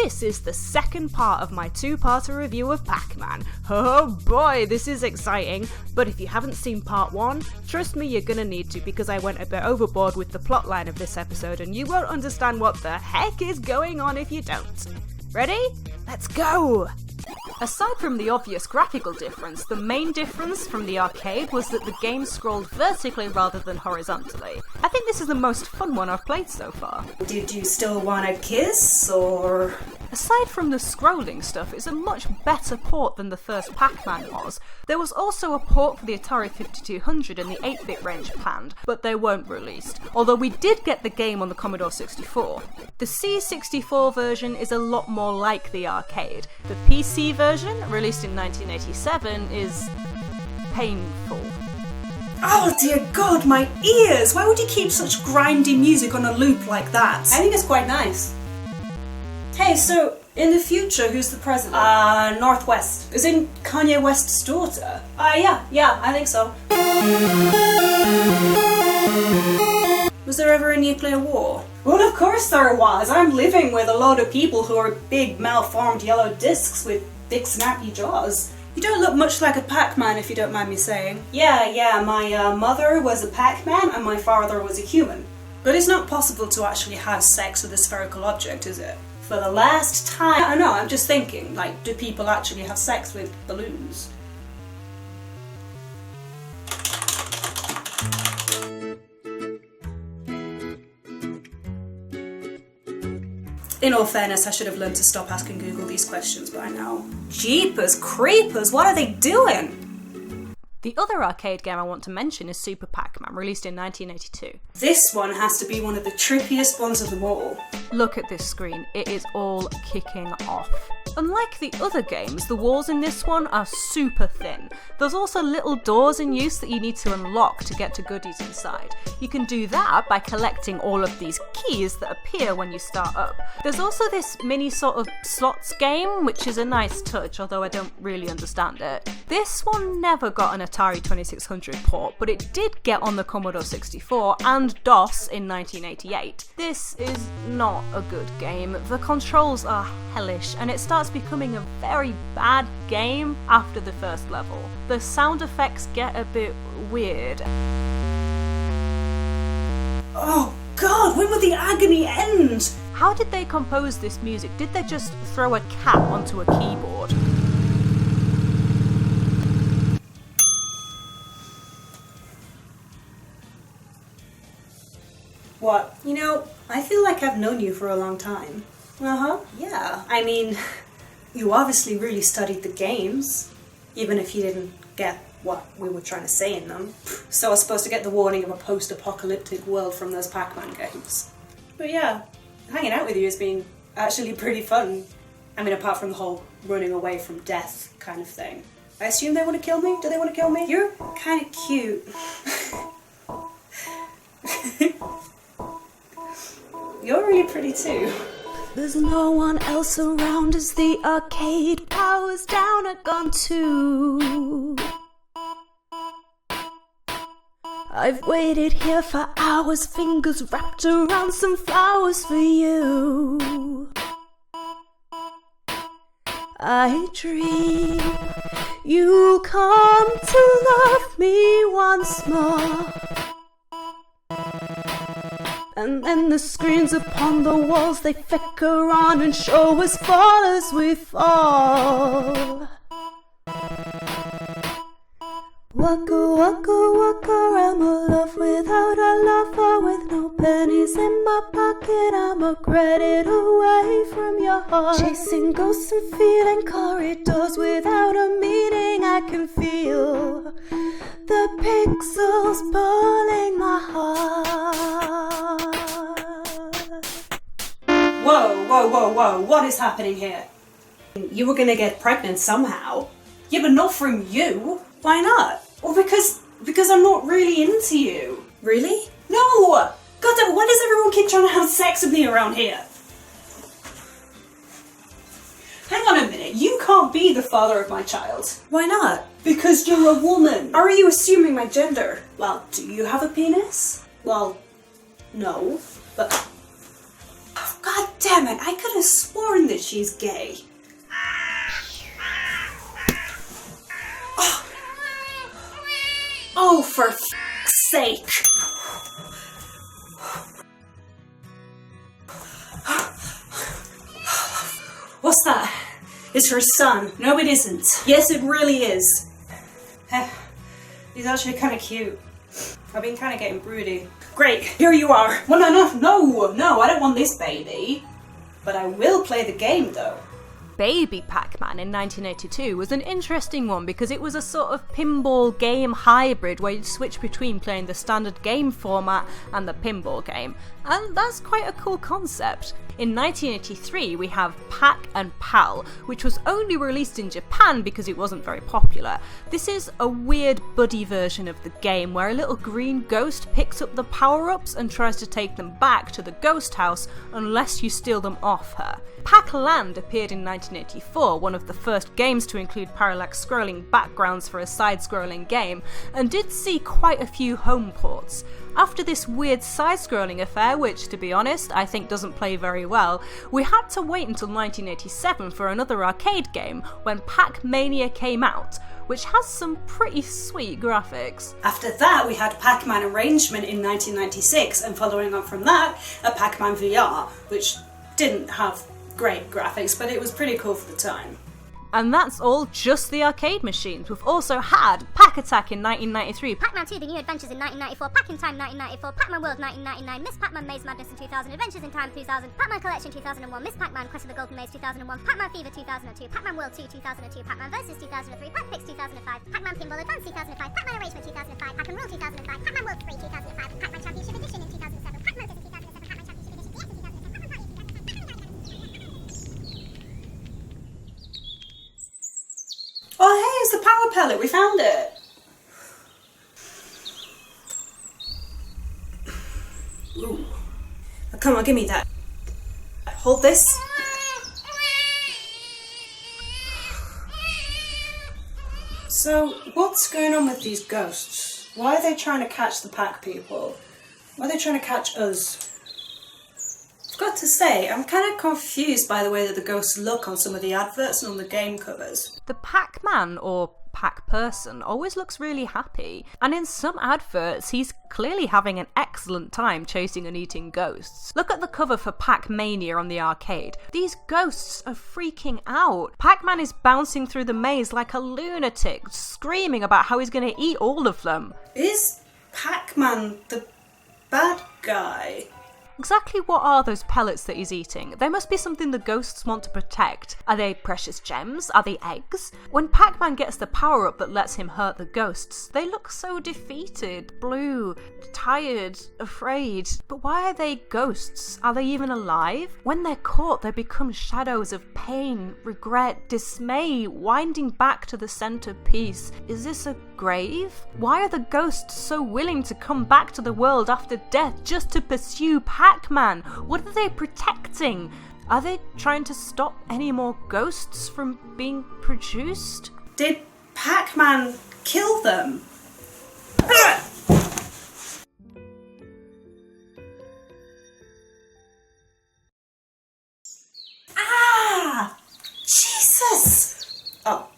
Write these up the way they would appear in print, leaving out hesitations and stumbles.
this is the second part of my two-parter review of Pac-Man. Oh boy, this is exciting, but if you haven't seen part 1, trust me, you're gonna need to, because I went a bit overboard with the plotline of this episode and you won't understand what the heck is going on if you don't. Ready? Let's go! Aside from the obvious graphical difference, the main difference from the arcade was that the game scrolled vertically rather than horizontally. I think this is the most fun one I've played so far. Did you still want a kiss, or...? Aside from the scrolling stuff, it's a much better port than the first Pac-Man was. There was also a port for the Atari 5200 and the 8-bit range planned, but they weren't released, although we did get the game on the Commodore 64. The C64 version is a lot more like the arcade. The PC version, released in 1987, is painful. Oh dear God, my ears! Why would you keep such grindy music on a loop like that? I think it's quite nice. Hey, so, in the future, who's the president? Northwest. Isn't Kanye West's daughter? Yeah, I think so. Was there ever a nuclear war? Well, of course there was. I'm living with a load of people who are big, malformed yellow discs with big, snappy jaws. You don't look much like a Pac-Man, if you don't mind me saying. Yeah, my mother was a Pac-Man and my father was a human. But it's not possible to actually have sex with a spherical object, is it? For the last time... I don't know, I'm just thinking, like, do people actually have sex with balloons? In all fairness, I should have learned to stop asking Google these questions by now. Jeepers creepers, what are they doing? The other arcade game I want to mention is Super Pac-Man, released in 1982. This one has to be one of the trippiest ones of them all. Look at this screen, it is all kicking off. Unlike the other games, the walls in this one are super thin. There's also little doors in use that you need to unlock to get to goodies inside. You can do that by collecting all of these keys that appear when you start up. There's also this mini sort of slots game, which is a nice touch, although I don't really understand it. This one never got an Atari 2600 port, but it did get on the Commodore 64 and DOS in 1988. This is not a good game. The controls are hellish, and it starts becoming a very bad game after the first level. The sound effects get a bit weird. Oh God, when will the agony end? How did they compose this music? Did they just throw a cat onto a keyboard? What? You know, I feel like I've known you for a long time. Uh-huh. Yeah. I mean, you obviously really studied the games, even if you didn't get what we were trying to say in them. So I was supposed to get the warning of a post-apocalyptic world from those Pac-Man games. But yeah, hanging out with you has been actually pretty fun. I mean, apart from the whole running away from death kind of thing. I assume they want to kill me? Do they want to kill me? You're kind of cute. You're really pretty too. There's no one else around as the arcade powers down a gun too. I've waited here for hours, fingers wrapped around some flowers for you. I dream you'll come to love me once more. And then the screens upon the walls, they flicker on and show us fall as we fall. Wakka Wakka Wakka, I'm a love without a lover, with no pennies in my pocket, I'm a credit away from your heart. Chasing ghosts and feeling corridors without a meaning, I can feel the pixels pulling my heart. Whoa, what is happening here? You were gonna get pregnant somehow. Yeah, but not from you. Why not? Well, because I'm not really into you. Really? No! God damn, why does everyone keep trying to have sex with me around here? Hang on a minute, you can't be the father of my child. Why not? Because you're a woman. Are you assuming my gender? Well, do you have a penis? Well, no, but... God Damn it, I could have sworn that she's gay. Oh, for f***'s sake. What's that? It's her son. No, it isn't. Yes, it really is. He's actually kind of cute. I've been kind of getting broody. Great, here you are. Well, no, I don't want this baby. But I will play the game, though. Baby Pac-Man in 1982 was an interesting one because it was a sort of pinball game hybrid where you'd switch between playing the standard game format and the pinball game, and that's quite a cool concept. In 1983 we have Pac and Pal, which was only released in Japan because it wasn't very popular. This is a weird buddy version of the game where a little green ghost picks up the power-ups and tries to take them back to the ghost house unless you steal them off her. Pac-Land appeared in 1984, one of the first games to include parallax scrolling backgrounds for a side-scrolling game, and did see quite a few home ports. After this weird side-scrolling affair, which to be honest I think doesn't play very well, we had to wait until 1987 for another arcade game when Pac-Mania came out, which has some pretty sweet graphics. After that we had Pac-Man Arrangement in 1996, and following on from that, a Pac-Man VR, which didn't have great graphics, but it was pretty cool for the time. And that's all just the arcade machines. We've also had Pac-Attack in 1993, Pac-Man 2 The New Adventures in 1994, Pac-In-Time 1994, Pac-Man World 1999, Ms Pacman Maze Madness in 2000, Adventures in Time 2000, Pac-Man Collection 2001, Ms Pacman Quest of the Golden Maze 2001, Pac-Man Fever 2002, Pac-Man World 2 2002, Pac-Man Vs 2003, Pac-Pix 2005, Pac-Man Pinball Advance 2005, Pac-Man Arrangement 2005, Pac-Man Rule 2005, Pac-Man World 3 2005, Pac-Man Championship Edition in 2007, Pac-Man Visit 2007, Pac-Man Championship Edition DX in 2007, Pac-Man Party in 2007, Oh hey, it's the power pellet, we found it! Ooh. Oh, come on, give me that. Hold this. So, what's going on with these ghosts? Why are they trying to catch the Pac people? Why are they trying to catch us? I've got to say, I'm kind of confused by the way that the ghosts look on some of the adverts and on the game covers. The Pac-Man, or Pac-Person, always looks really happy, and in some adverts he's clearly having an excellent time chasing and eating ghosts. Look at the cover for Pac-Mania on the arcade. These ghosts are freaking out. Pac-Man is bouncing through the maze like a lunatic, screaming about how he's going to eat all of them. Is Pac-Man the bad guy? Exactly what are those pellets that he's eating? They must be something the ghosts want to protect. Are they precious gems? Are they eggs? When Pac-Man gets the power-up that lets him hurt the ghosts, they look so defeated, blue, tired, afraid. But why are they ghosts? Are they even alive? When they're caught, they become shadows of pain, regret, dismay, winding back to the centerpiece. Is this a grave? Why are the ghosts so willing to come back to the world after death just to pursue Pac-Man? What are they protecting? Are they trying to stop any more ghosts from being produced? Did Pac-Man kill them? Ah! Jesus! Oh.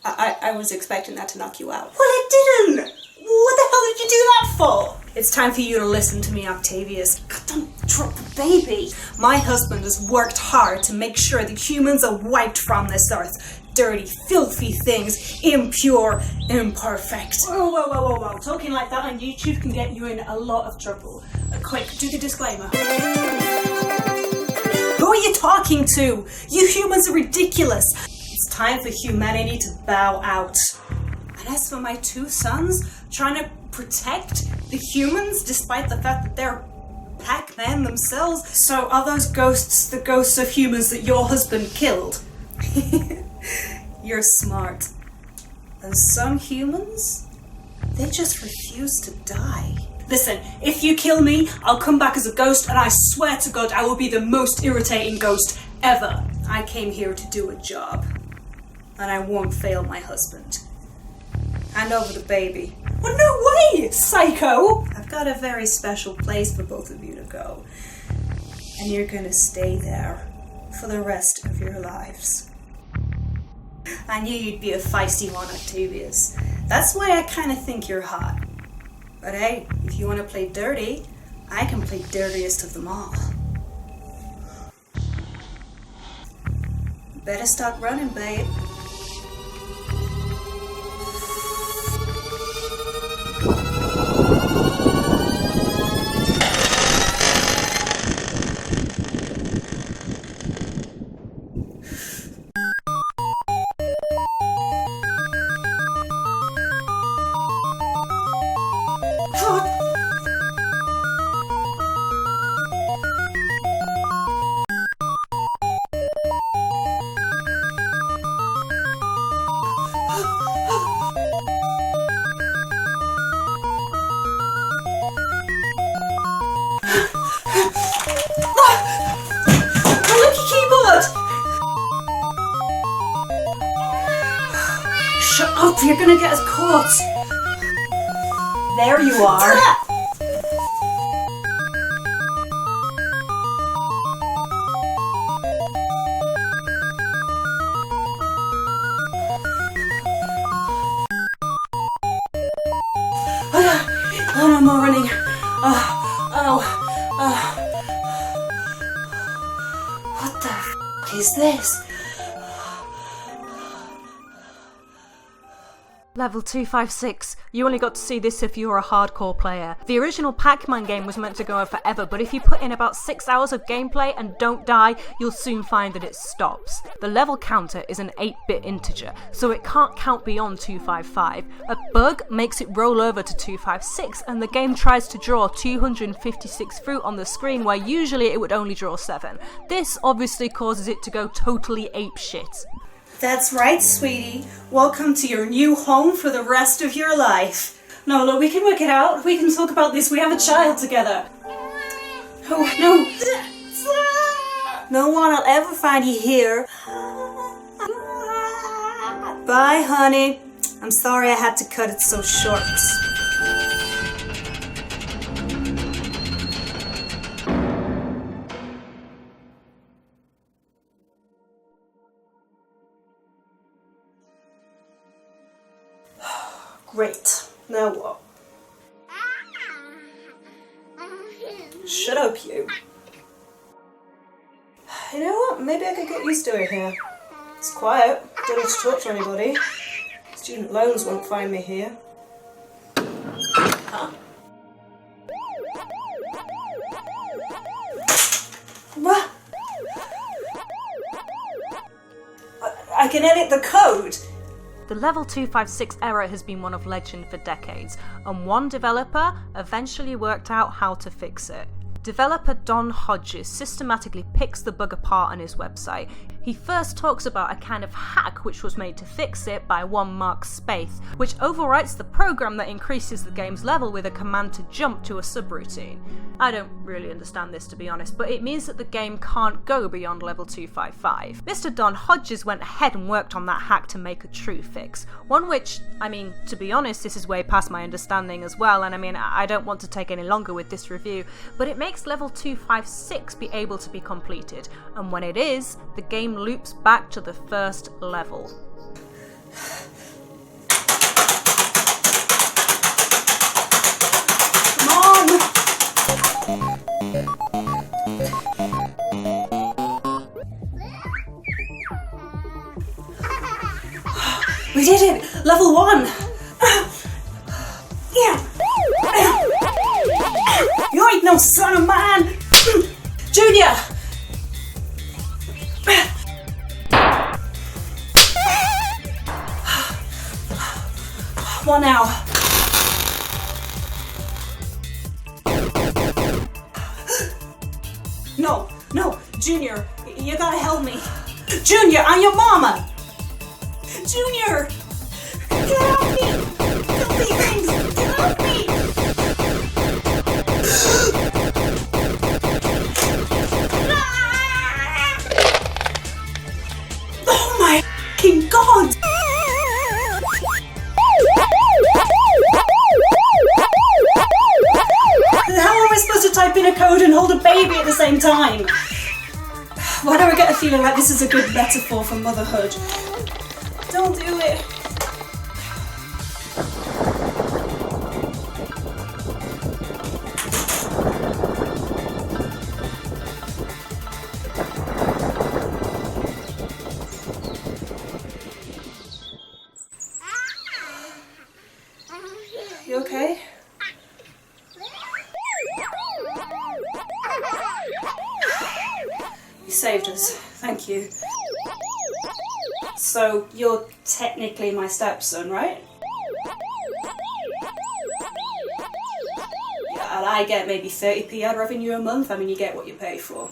I was expecting that to knock you out. Well, it didn't! What the hell did you do that for? It's time for you to listen to me, Octavius. God, don't drop the baby. My husband has worked hard to make sure that humans are wiped from this earth. Dirty, filthy things, impure, imperfect. Whoa. Talking like that on YouTube can get you in a lot of trouble. Quick, do the disclaimer. Who are you talking to? You humans are ridiculous. It's time for humanity to bow out. And as for my two sons, trying to protect the humans despite the fact that they're Pac-Man themselves, so are those ghosts the ghosts of humans that your husband killed? You're smart. And some humans, they just refuse to die. Listen, if you kill me, I'll come back as a ghost, and I swear to God I will be the most irritating ghost ever. I came here to do a job. And I won't fail my husband. Hand over the baby. Well, no way, psycho! I've got a very special place for both of you to go. And you're gonna stay there for the rest of your lives. I knew you'd be a feisty one, Octavius. That's why I kind of think you're hot. But hey, if you want to play dirty, I can play dirtiest of them all. Better start running, babe. Shut up, you're gonna get us caught. There you are. Oh, no more running. What the f*** is this? Level 256. You only got to see this if you were a hardcore player. The original Pac-Man game was meant to go on forever, but if you put in about 6 hours of gameplay and don't die, you'll soon find that it stops. The level counter is an 8-bit integer, so it can't count beyond 255. A bug makes it roll over to 256, and the game tries to draw 256 fruit on the screen where usually it would only draw 7. This obviously causes it to go totally apeshit. That's right, sweetie. Welcome to your new home for the rest of your life. No, look, we can work it out. We can talk about this. We have a child together. Oh, no. No one will ever find you here. Bye, honey. I'm sorry I had to cut it so short. Great. Now what? Shut up, you. You know what? Maybe I could get used to it here. It's quiet. Don't need to talk to anybody. Student loans won't find me here. Huh. What? I can edit the code! The level 256 error has been one of legend for decades, and one developer eventually worked out how to fix it. Developer Don Hodges systematically picks the bug apart on his website. He first talks about a kind of hack which was made to fix it by one Mark Spaeth, which overwrites the program that increases the game's level with a command to jump to a subroutine. I don't really understand this, to be honest, but it means that the game can't go beyond level 255. Mr. Don Hodges went ahead and worked on that hack to make a true fix. One which, I mean, to be honest, this is way past my understanding as well, and I mean, I don't want to take any longer with this review, but it makes level 256 be able to be completed, and when it is, the game loops back to the first level. Mom! We did it! Level 1! Yeah! You ain't no son of mine! Junior! What now? No, Junior, you gotta help me. Junior, I'm your mama! Junior! Get off me! Filthy things! Get off me! Oh my f***ing God! How am I supposed to type in a code and hold a baby at the same time? feeling like this is a good metaphor for motherhood. Don't do it. You okay? You saved us. Thank you. So, you're technically my stepson, right? Yeah, and I get maybe 30p ad revenue a month. I mean, you get what you pay for.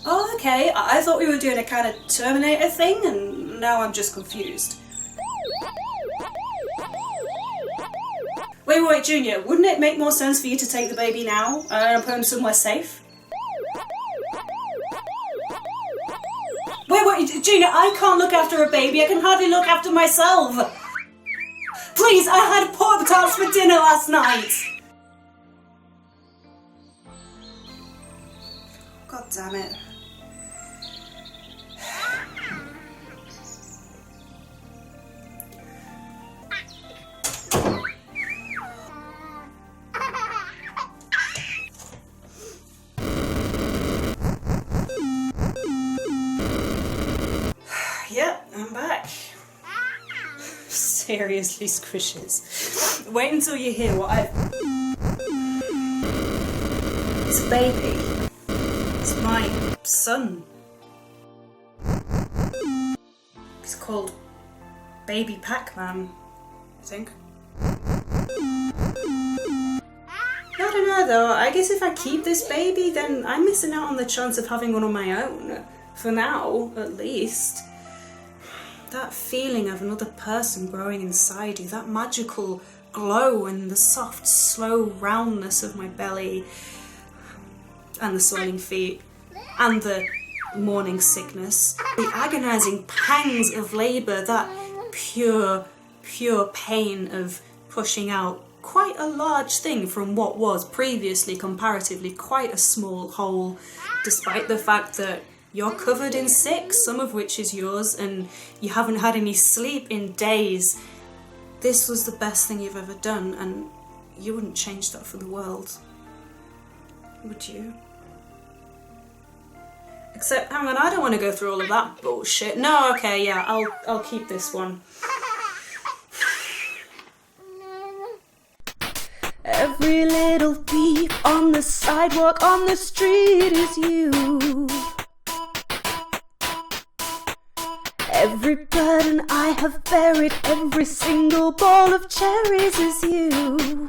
Oh, okay. I thought we were doing a kind of Terminator thing, and now I'm just confused. Wait, Junior, wouldn't it make more sense for you to take the baby now and put him somewhere safe? Wait, Junior, I can't look after a baby. I can hardly look after myself. Please, I had pork tarts for dinner last night. God damn it. Yep, I'm back. Seriously, squishes. Wait until you hear what I've... It's a baby. It's my son. It's called Baby Pac-Man, I think. I don't know though, I guess if I keep this baby, then I'm missing out on the chance of having one on my own. For now, at least. That feeling of another person growing inside you, that magical glow and the soft, slow roundness of my belly, and the swelling feet, and the morning sickness, the agonising pangs of labour, that pure pain of pushing out quite a large thing from what was previously comparatively quite a small hole, despite the fact that you're covered in sick, some of which is yours, and you haven't had any sleep in days. This was the best thing you've ever done, and you wouldn't change that for the world. Would you? Except, hang on, I don't want to go through all of that bullshit. No, okay, yeah, I'll keep this one. Every little thief on the sidewalk, on the street is you. Every burden I have buried, every single ball of cherries is you.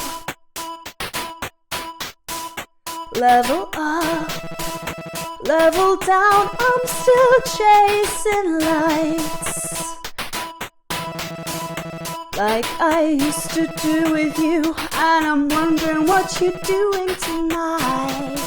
Level up, level down, I'm still chasing lights, like I used to do with you, and I'm wondering what you're doing tonight.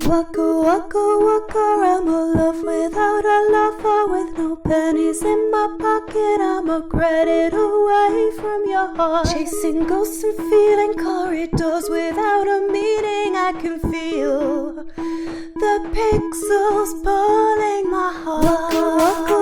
Wakka wakka wakka, I'm a love without a lover, with no pennies in my pocket, I'm a credit away from your heart. Chasing ghosts and feeling corridors without a meaning, I can feel the pixels pulling my heart. Wakka wakka